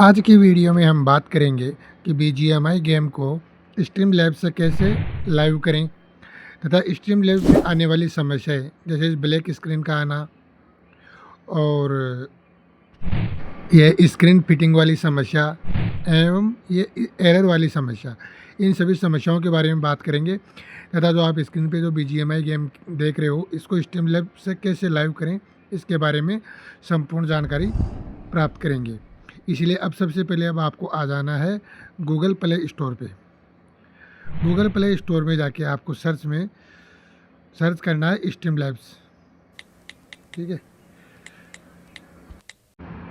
आज की वीडियो में हम बात करेंगे कि बीजीएमआई गेम को स्ट्रीम लैब से कैसे लाइव करें तथा स्ट्रीम लैब में आने वाली समस्याएं जैसे ब्लैक स्क्रीन का आना और ये स्क्रीन फिटिंग वाली समस्या एवं ये एरर वाली समस्या, इन सभी समस्याओं के बारे में बात करेंगे तथा जो आप स्क्रीन पे जो बीजीएमआई गेम देख रहे हो इसको स्ट्रीम लैब से कैसे लाइव करें इसके बारे में संपूर्ण जानकारी प्राप्त करेंगे। इसलिए अब सबसे पहले अब आपको आ जाना है गूगल प्ले स्टोर पे। गूगल प्ले स्टोर में जाके आपको सर्च करना है स्ट्रीम लैब्स। ठीक है,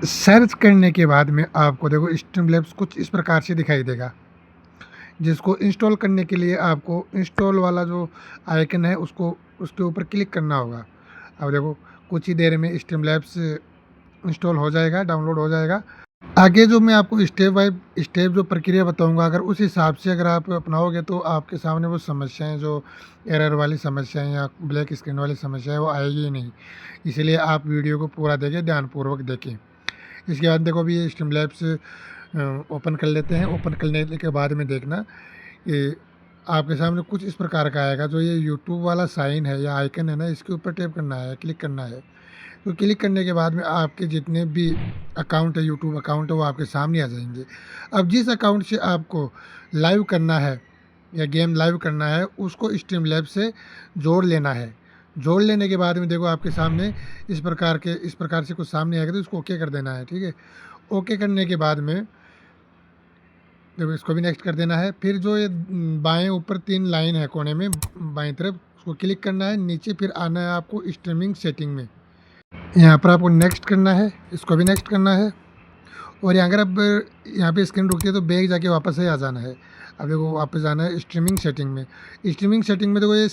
सर्च करने के बाद में आपको देखो स्ट्रीम लैब्स कुछ इस प्रकार से दिखाई देगा, जिसको इंस्टॉल करने के लिए आपको इंस्टॉल वाला जो आइकन है उसको उसके ऊपर क्लिक करना होगा। अब देखो कुछ ही देर में स्ट्रीम लैब्स इंस्टॉल हो जाएगा, डाउनलोड हो जाएगा। आगे जो मैं आपको स्टेप बाय स्टेप जो प्रक्रिया बताऊंगा, अगर उस हिसाब से अगर आप अपनाओगे तो आपके सामने वो समस्याएं जो एरर वाली समस्याएं या ब्लैक स्क्रीन वाली समस्याएं वो आएगी ही नहीं। इसलिए आप वीडियो को पूरा देखें, ध्यानपूर्वक देखें। इसके बाद देखो अभी ये स्ट्रीम लैब्स ओपन कर लेते हैं। ओपन करने के बाद में देखना कि आपके सामने कुछ इस प्रकार का आएगा। जो ये यूट्यूब वाला साइन है या आइकन है ना, इसके ऊपर टैप करना है, क्लिक करना है। तो क्लिक करने के बाद में आपके जितने भी अकाउंट है, यूट्यूब अकाउंट है, वो आपके सामने आ जाएंगे। अब जिस अकाउंट से आपको लाइव करना है या गेम लाइव करना है उसको स्ट्रीम लैब से जोड़ लेना है। जोड़ लेने के बाद में देखो आपके सामने इस प्रकार से कुछ सामने आएगा, तो इसको ओके कर देना है। ठीक है, ओके करने के बाद में देखो इसको भी नेक्स्ट कर देना है। फिर जो ये बाएं ऊपर 3 लाइन है कोने में बाएं तरफ, उसको क्लिक करना है। नीचे फिर आना है आपको स्ट्रीमिंग सेटिंग में, यहाँ पर आपको नेक्स्ट करना है, इसको भी नेक्स्ट करना है। और अगर अब यहाँ पे स्क्रीन रुकती है तो बैक जाके वापस से आ जाना है। अब देखो वापस जाना है स्ट्रीमिंग सेटिंग में। स्ट्रीमिंग सेटिंग में देखो ये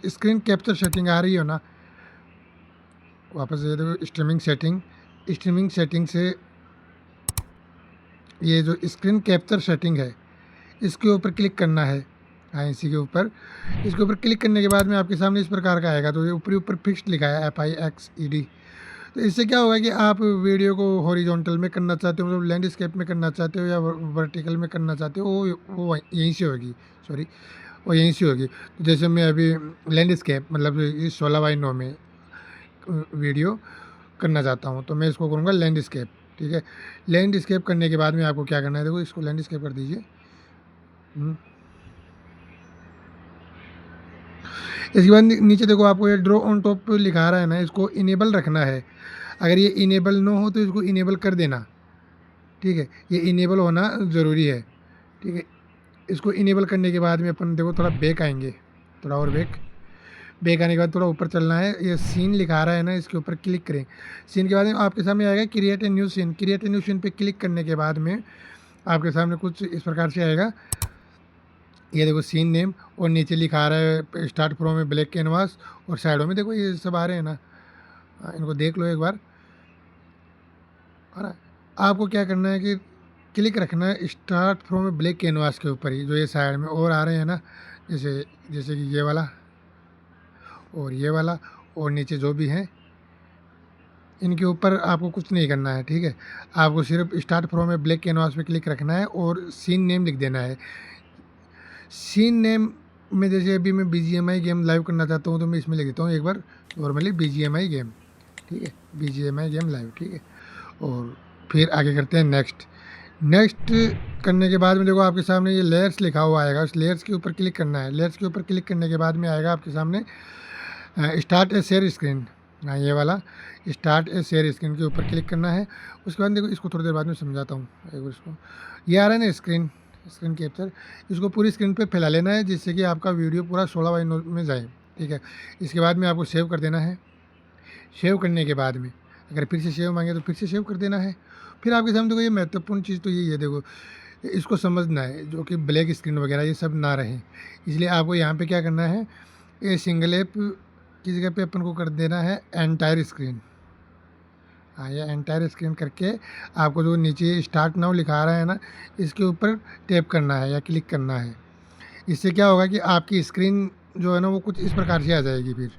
स्क्रीन कैप्चर सेटिंग आ रही हो ना, वापस ये देखो स्ट्रीमिंग सेटिंग से ये जो स्क्रीन कैप्चर सेटिंग है इसके ऊपर क्लिक करना है। हाँ, इसी के ऊपर इसके ऊपर क्लिक करने के बाद में आपके सामने इस प्रकार का आएगा। तो ये ऊपर फिक्स्ड लिखा है FIXED। तो इससे क्या होगा कि आप वीडियो को हॉरिजॉन्टल में करना चाहते हो, मतलब लैंडस्केप में करना चाहते हो या वर्टिकल में करना चाहते हो, वो यहीं से होगी। वो यहीं से होगी। तो जैसे मैं अभी लैंडस्केप मतलब इस 16:9 में वीडियो करना चाहता हूँ, तो मैं इसको करूँगा लैंडस्केप। ठीक है, लैंडस्केप करने के बाद में आपको क्या करना है, देखो इसको लैंडस्केप कर दीजिए। इसके बाद नीचे देखो आपको ये ड्रॉ ऑन टॉप लिखा रहा है ना, इसको इनेबल रखना है। अगर ये इनेबल ना हो तो इसको इनेबल कर देना। ठीक है, ये इनेबल होना ज़रूरी है। ठीक है, इसको इनेबल करने के बाद में अपन देखो थोड़ा बैक आएंगे, थोड़ा और बैक आने के बाद थोड़ा ऊपर चलना है। ये सीन लिखा रहा है ना, इसके ऊपर क्लिक करें। सीन के बाद में आपके सामने आएगा create a new scene. Create a new scene पे क्लिक करने के बाद में आपके सामने कुछ इस प्रकार से आएगा। ये देखो सीन नेम और नीचे लिखा आ रहा है स्टार्ट फ्रॉम में ब्लैक कैनवास, और साइडों में देखो ये सब आ रहे हैं ना, इनको देख लो एक बार। और आपको क्या करना है कि क्लिक रखना है स्टार्ट फ्रॉम में ब्लैक कैनवास के ऊपर ही, जो ये साइड में और आ रहे हैं ना, जैसे जैसे कि ये वाला और ये वाला और नीचे जो भी हैं, इनके ऊपर आपको कुछ नहीं करना है। ठीक है, आपको सिर्फ स्टार्ट फ्रॉम में ब्लैक कैनवास पे क्लिक रखना है और सीन नेम लिख देना है। सीन नेम में जैसे अभी मैं BGMI गेम लाइव करना चाहता हूँ तो मैं इसमें लिख देता हूँ एक बार नॉर्मली BGMI गेम। ठीक है, BGMI गेम लाइव। ठीक है, और फिर आगे करते हैं नेक्स्ट करने के बाद में देखो आपके सामने ये लेयर्स लिखा हुआ आएगा। उस लेयर्स के ऊपर क्लिक करना है। लेयर्स के ऊपर क्लिक करने के बाद में आएगा आपके सामने स्टार्ट ए शेयर स्क्रीन। हाँ, ये वाला स्टार्ट ए शेयर स्क्रीन के ऊपर क्लिक करना है। उसके बाद देखो इसको थोड़ी देर बाद में समझाता हूँ एक बार। इसको ये आ रहा है ना स्क्रीन कैप्चर, इसको पूरी स्क्रीन पे फैला लेना है जिससे कि आपका वीडियो पूरा 16:9 में जाए। ठीक है, इसके बाद में आपको सेव कर देना है। सेव करने के बाद में अगर फिर से सेव मांगे तो फिर से सेव कर देना है। फिर आपके सामने देखो ये महत्वपूर्ण चीज़ तो यही है, देखो इसको समझना है जो कि ब्लैक स्क्रीन वगैरह ये सब ना रहे। इसलिए आपको यहाँ पे क्या करना है, ये सिंगल ऐप की जगह पे अपन को कर देना है एंटायर स्क्रीन। हाँ, ये एंटायर स्क्रीन करके आपको जो नीचे स्टार्ट नाउ लिखा रहा है ना, इसके ऊपर टैप करना है या क्लिक करना है। इससे क्या होगा कि आपकी स्क्रीन जो है ना वो कुछ इस प्रकार से आ जाएगी। फिर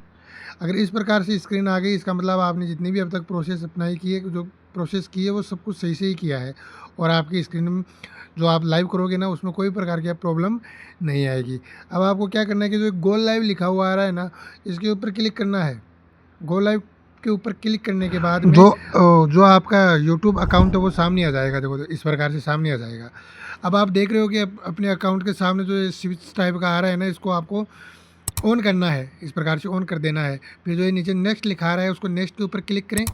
अगर इस प्रकार से स्क्रीन आ गई, इसका मतलब आपने जितनी भी अब तक प्रोसेस अपनाई की है, जो प्रोसेस की है वो सब कुछ सही से ही किया है, और आपकी स्क्रीन में जो आप लाइव करोगे ना उसमें कोई प्रकार की प्रॉब्लम नहीं आएगी। अब आपको क्या करना है कि जो गो लाइव लिखा हुआ आ रहा है ना, इसके ऊपर क्लिक करना है। गो लाइव के ऊपर क्लिक करने के बाद में जो आपका यूट्यूब अकाउंट है वो सामने आ जाएगा। देखो इस प्रकार से सामने आ जाएगा। अब आप देख रहे हो कि अपने अकाउंट के सामने जो स्विच टाइप का आ रहा है ना, इसको आपको ऑन करना है, इस प्रकार से ऑन कर देना है। फिर जो ये नीचे नेक्स्ट लिखा रहा है उसको नेक्स्ट के ऊपर क्लिक करें।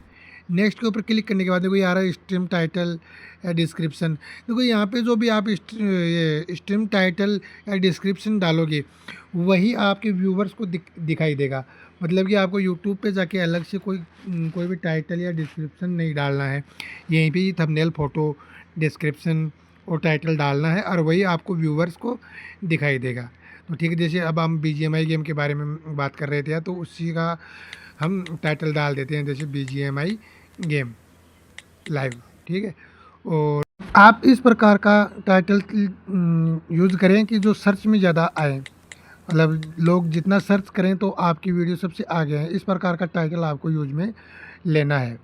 नेक्स्ट के ऊपर क्लिक करने के बाद देखो ये आ रहा है स्ट्रीम टाइटल या डिस्क्रिप्शन। देखो यहाँ पे जो भी आप ये स्ट्रीम टाइटल या डिस्क्रिप्शन डालोगे वही आपके व्यूवर्स को दिखाई देगा। मतलब कि आपको यूट्यूब पे जाके अलग से कोई भी टाइटल या डिस्क्रिप्शन नहीं डालना है, यहीं पे ही थंबनेल फ़ोटो डिस्क्रिप्शन और टाइटल डालना है और वही आपको व्यूवर्स को दिखाई देगा। तो ठीक है, जैसे अब हम BGMI गेम के बारे में बात कर रहे थे तो उसी का हम टाइटल डाल देते हैं, जैसे BGMI गेम लाइव। ठीक है, और आप इस प्रकार का टाइटल यूज़ करें कि जो सर्च में ज़्यादा आए, मतलब लोग जितना सर्च करें तो आपकी वीडियो सबसे आगे है। इस प्रकार का टाइटल आपको यूज में लेना है,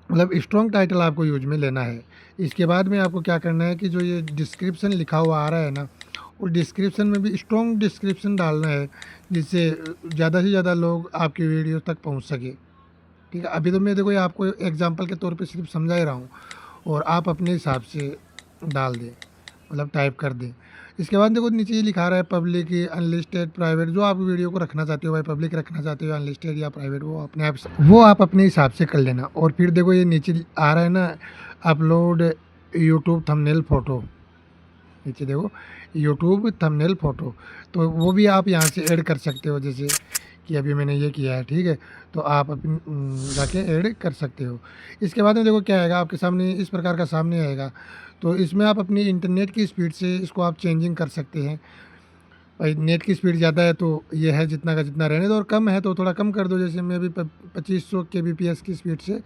मतलब स्ट्रॉन्ग टाइटल आपको यूज में लेना है। इसके बाद में आपको क्या करना है कि जो ये डिस्क्रिप्शन लिखा हुआ आ रहा है ना, उस डिस्क्रिप्शन में भी स्ट्रॉन्ग डिस्क्रिप्शन डालना है, जिससे ज़्यादा से ज़्यादा लोग आपकी वीडियो तक पहुंच सके। ठीक है, अभी तो मैं देखो ये आपको एग्जांपल के तौर पे सिर्फ समझा ही रहा हूँ, और आप अपने हिसाब से डाल दें, मतलब टाइप कर दें। इसके बाद देखो नीचे ये लिखा रहा है पब्लिक, अनलिस्टेड, प्राइवेट। जो आप वीडियो को रखना चाहते हो भाई, पब्लिक रखना चाहते हो, अनलिस्टेड या प्राइवेट, वो आप अपने हिसाब से कर लेना। और फिर देखो ये नीचे आ रहा है ना अपलोड यूट्यूब थंबनेल फ़ोटो, नीचे देखो यूट्यूब थंबनेल फ़ोटो, तो वो भी आप यहाँ से ऐड कर सकते हो, जैसे कि अभी मैंने ये किया है। ठीक है, तो आप अपनी जाके ऐड कर सकते हो। इसके बाद में देखो क्या आएगा आपके सामने, इस प्रकार का सामने आएगा। तो इसमें आप अपनी इंटरनेट की स्पीड से इसको आप चेंजिंग कर सकते हैं। भाई नेट की स्पीड ज़्यादा है तो ये है जितना का जितना रहने दो, और कम है तो थोड़ा कम कर दो, जैसे मैं अभी 2500 kbps की स्पीड से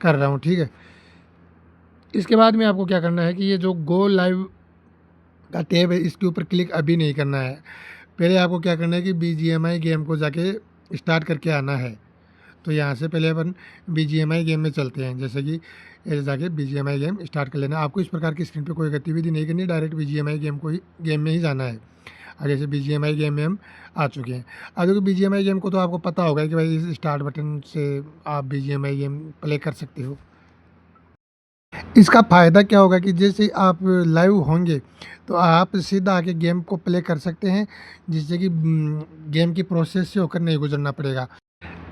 कर रहा हूँ। ठीक है, इसके बाद में आपको क्या करना है कि ये जो गो लाइव का टैब है इसके ऊपर क्लिक अभी नहीं करना है। पहले आपको क्या करना है कि BGMI गेम को जाके स्टार्ट करके आना है। तो यहाँ से पहले अपन BGMI गेम में चलते हैं, जैसे कि ऐसे जाके BGMI गेम स्टार्ट कर लेना। आपको इस प्रकार की स्क्रीन पे कोई गतिविधि नहीं करनी, डायरेक्ट BGMI गेम में ही जाना है। और जैसे BGMI गेम में हम आ चुके हैं। अब देखो BGMI गेम को तो आपको पता होगा कि भाई इस स्टार्ट बटन से आप BGMI गेम प्ले कर सकते हो। इसका फ़ायदा क्या होगा कि जैसे आप लाइव होंगे तो आप सीधा आके गेम को प्ले कर सकते हैं, जिससे कि गेम की प्रोसेस से होकर नहीं गुजरना पड़ेगा।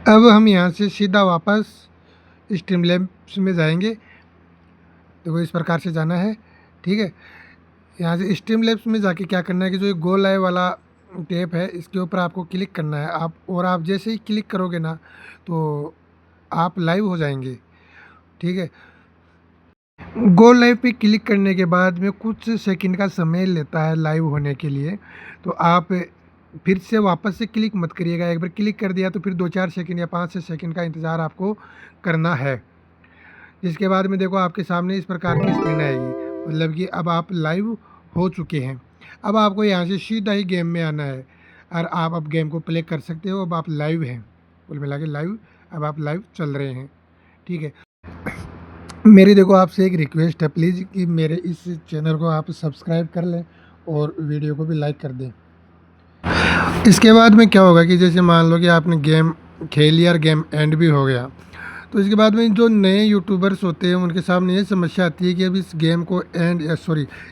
अब हम यहाँ से सीधा वापस स्ट्रीमलैब्स में जाएंगे। देखो इस प्रकार से जाना है। ठीक है, यहाँ से स्ट्रीमलैब्स में जाके क्या करना है कि जो ये गो लाइव वाला टैब है इसके ऊपर आपको क्लिक करना है। आप जैसे ही क्लिक करोगे ना तो आप लाइव हो जाएंगे। ठीक है, गो लाइव पे क्लिक करने के बाद में कुछ सेकंड का समय लेता है लाइव होने के लिए, तो आप फिर से वापस से क्लिक मत करिएगा। एक बार क्लिक कर दिया तो फिर 2-4 सेकंड या 5-6 सेकंड का इंतज़ार आपको करना है। इसके बाद में देखो आपके सामने इस प्रकार की स्क्रीन आएगी, मतलब कि अब आप लाइव हो चुके हैं। अब आपको यहाँ से सीधा ही गेम में आना है और आप अब गेम को प्ले कर सकते हो। अब आप लाइव हैं, कुल मिला के लाइव, अब आप लाइव चल रहे हैं। ठीक है, मेरी देखो आपसे एक रिक्वेस्ट है प्लीज़ कि मेरे इस चैनल को आप सब्सक्राइब कर लें और वीडियो को भी लाइक कर दें। इसके बाद में क्या होगा कि जैसे मान लो कि आपने गेम खेल लिया और गेम एंड भी हो गया, तो इसके बाद में जो नए यूट्यूबर्स होते हैं उनके सामने ये समस्या आती है कि अब इस गेम को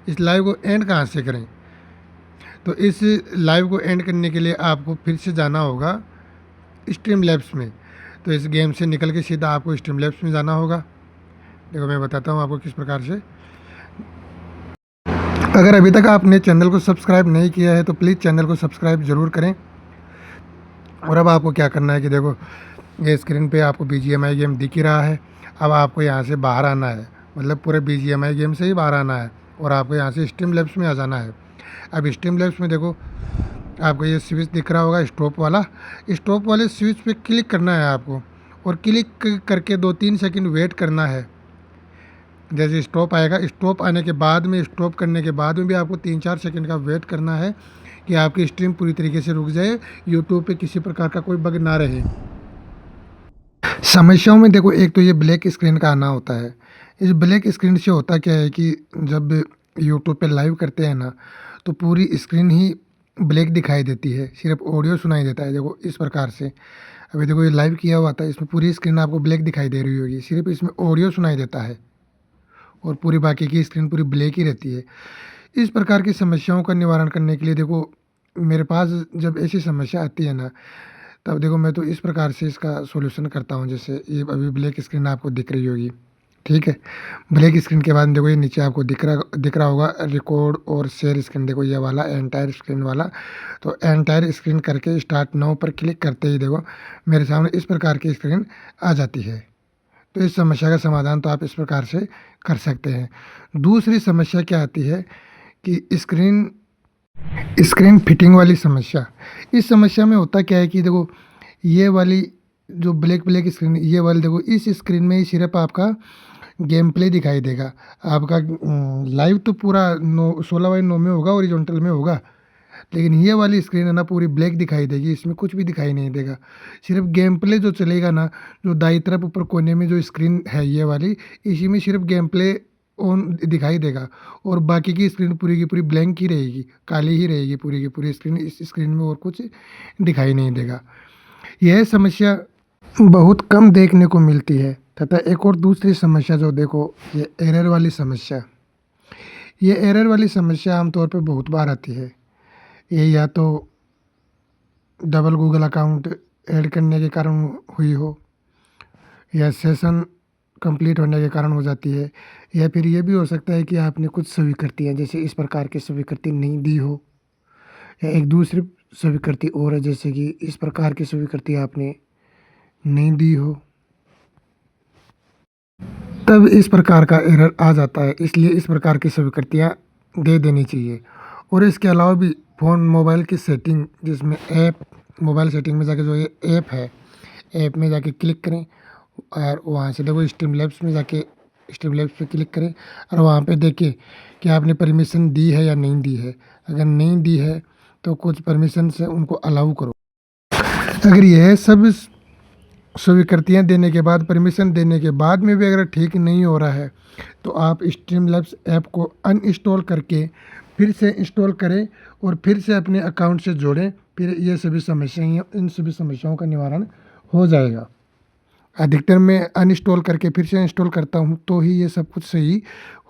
इस लाइव को एंड कहाँ से करें। तो इस लाइव को एंड करने के लिए आपको फिर से जाना होगा स्ट्रीमलैब्स में। तो इस गेम से निकल के सीधा आपको स्ट्रीमलैब्स में जाना होगा। देखो मैं बताता हूँ आपको किस प्रकार से। अगर अभी तक आपने चैनल को सब्सक्राइब नहीं किया है तो प्लीज़ चैनल को सब्सक्राइब ज़रूर करें। और अब आपको क्या करना है कि देखो ये स्क्रीन पे आपको BGMI गेम दिख ही रहा है। अब आपको यहाँ से बाहर आना है, मतलब पूरे BGMI गेम से ही बाहर आना है और आपको यहाँ से स्ट्रीमलैब्स में आ जाना है। अब स्ट्रीमलैब्स में देखो आपको ये स्विच दिख रहा होगा स्टॉप वाला, स्टॉप वाले स्विच पे क्लिक करना है आपको, और क्लिक करके 2-3 सेकंड वेट करना है। जैसे स्टॉप आएगा, स्टॉप आने के बाद में, स्टॉप करने के बाद में भी आपको 3-4 सेकंड का वेट करना है कि आपकी स्ट्रीम पूरी तरीके से रुक जाए, यूट्यूब पे किसी प्रकार का कोई बग ना रहे। समस्याओं में देखो एक तो ये ब्लैक स्क्रीन का आना होता है। इस ब्लैक स्क्रीन से होता क्या है कि जब यूट्यूब पे लाइव करते हैं ना, तो पूरी स्क्रीन ही ब्लैक दिखाई देती है, सिर्फ़ ऑडियो सुनाई देता है। देखो इस प्रकार से, अभी देखो ये लाइव किया हुआ था, इसमें पूरी स्क्रीन आपको ब्लैक दिखाई दे रही होगी, सिर्फ़ इसमें ऑडियो सुनाई देता है और पूरी बाकी की स्क्रीन पूरी ब्लैक ही रहती है। इस प्रकार की समस्याओं का निवारण करने के लिए देखो, मेरे पास जब ऐसी समस्या आती है ना, तब देखो मैं तो इस प्रकार से इसका सॉल्यूशन करता हूँ। जैसे ये अभी ब्लैक स्क्रीन आपको दिख रही होगी, ठीक है? ब्लैक स्क्रीन के बाद देखो ये नीचे आपको दिख रहा होगा रिकॉर्ड और शेयर स्क्रीन, देखो ये वाला एंटायर स्क्रीन वाला। तो एंटायर स्क्रीन करके स्टार्ट नाउ पर क्लिक करते ही देखो मेरे सामने इस प्रकार की स्क्रीन आ जाती है। तो इस समस्या का समाधान तो आप इस प्रकार से कर सकते हैं। दूसरी समस्या क्या आती है कि स्क्रीन स्क्रीन फिटिंग वाली समस्या। इस समस्या में होता क्या है कि देखो ये वाली जो ब्लैक स्क्रीन, ये वाली देखो इस स्क्रीन में ही सिर्फ आपका गेम प्ले दिखाई देगा। आपका लाइव तो पूरा 16:9 में होगा, ओरिजेंटल में होगा, लेकिन ये वाली स्क्रीन है ना पूरी ब्लैक दिखाई देगी, इसमें कुछ भी दिखाई नहीं देगा। सिर्फ गेम प्ले जो चलेगा ना, जो दाईं तरफ ऊपर कोने में जो स्क्रीन है ये वाली, इसी में सिर्फ गेम प्ले ऑन दिखाई देगा और बाकी की स्क्रीन पूरी की पूरी ब्लैंक ही रहेगी, काली ही रहेगी पूरी की पूरी स्क्रीन। इस स्क्रीन में और कुछ दिखाई नहीं देगा। यह समस्या बहुत कम देखने को मिलती है। तथा एक और दूसरी समस्या जो देखो, ये एरर वाली समस्या। ये एरर वाली समस्या आमतौर पे बहुत बार आती है। ये या तो डबल गूगल अकाउंट ऐड करने के कारण हुई हो, या सेशन कंप्लीट होने के कारण हो जाती है, या फिर ये भी हो सकता है कि आपने कुछ स्वीकृतियाँ जैसे इस प्रकार की स्वीकृति नहीं दी हो, या एक दूसरी स्वीकृति और है जैसे कि इस प्रकार की स्वीकृति आपने नहीं दी हो, तब इस प्रकार का एरर आ जाता है। इसलिए इस प्रकार की स्वीकृतियाँ दे देनी चाहिए। और इसके अलावा भी फ़ोन मोबाइल की सेटिंग, जिसमें ऐप मोबाइल सेटिंग में जाके जो ये ऐप है, ऐप में जाके क्लिक करें और वहाँ से देखो स्ट्रीमलैब्स में जाके स्ट्रीमलैब्स पे क्लिक करें और वहाँ पे देखिए कि आपने परमिशन दी है या नहीं दी है। अगर नहीं दी है तो कुछ परमिशन से उनको अलाउ करो। अगर यह सब स्वीकृतियाँ देने के बाद, परमिशन देने के बाद में भी अगर ठीक नहीं हो रहा है, तो आप स्ट्रीमलैब्स ऐप को अनइंस्टॉल करके फिर से इंस्टॉल करें और फिर से अपने अकाउंट से जोड़ें। फिर ये सभी समस्याएं, इन सभी समस्याओं का निवारण हो जाएगा। अधिकतर मैं अनइंस्टॉल करके फिर से इंस्टॉल करता हूँ, तो ही ये सब कुछ सही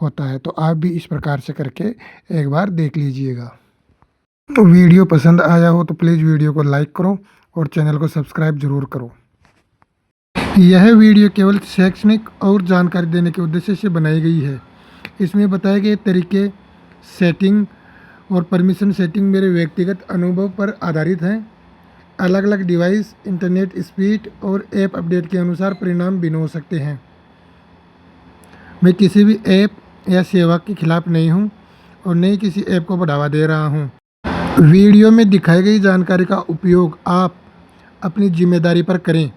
होता है। तो आप भी इस प्रकार से करके एक बार देख लीजिएगा। तो वीडियो पसंद आया हो तो प्लीज़ वीडियो को लाइक करो और चैनल को सब्सक्राइब ज़रूर करो। यह वीडियो केवल शैक्षणिक और जानकारी देने के उद्देश्य से बनाई गई है। इसमें बताए गए तरीके, सेटिंग और परमिशन सेटिंग मेरे व्यक्तिगत अनुभव पर आधारित हैं। अलग अलग डिवाइस, इंटरनेट स्पीड और ऐप अपडेट के अनुसार परिणाम भिन्न हो सकते हैं। मैं किसी भी ऐप या सेवा के खिलाफ नहीं हूं और न ही किसी ऐप को बढ़ावा दे रहा हूं। वीडियो में दिखाई गई जानकारी का उपयोग आप अपनी जिम्मेदारी पर करें।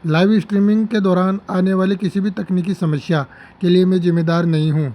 लाइव स्ट्रीमिंग के दौरान आने वाली किसी भी तकनीकी समस्या के लिए मैं जिम्मेदार नहीं हूं।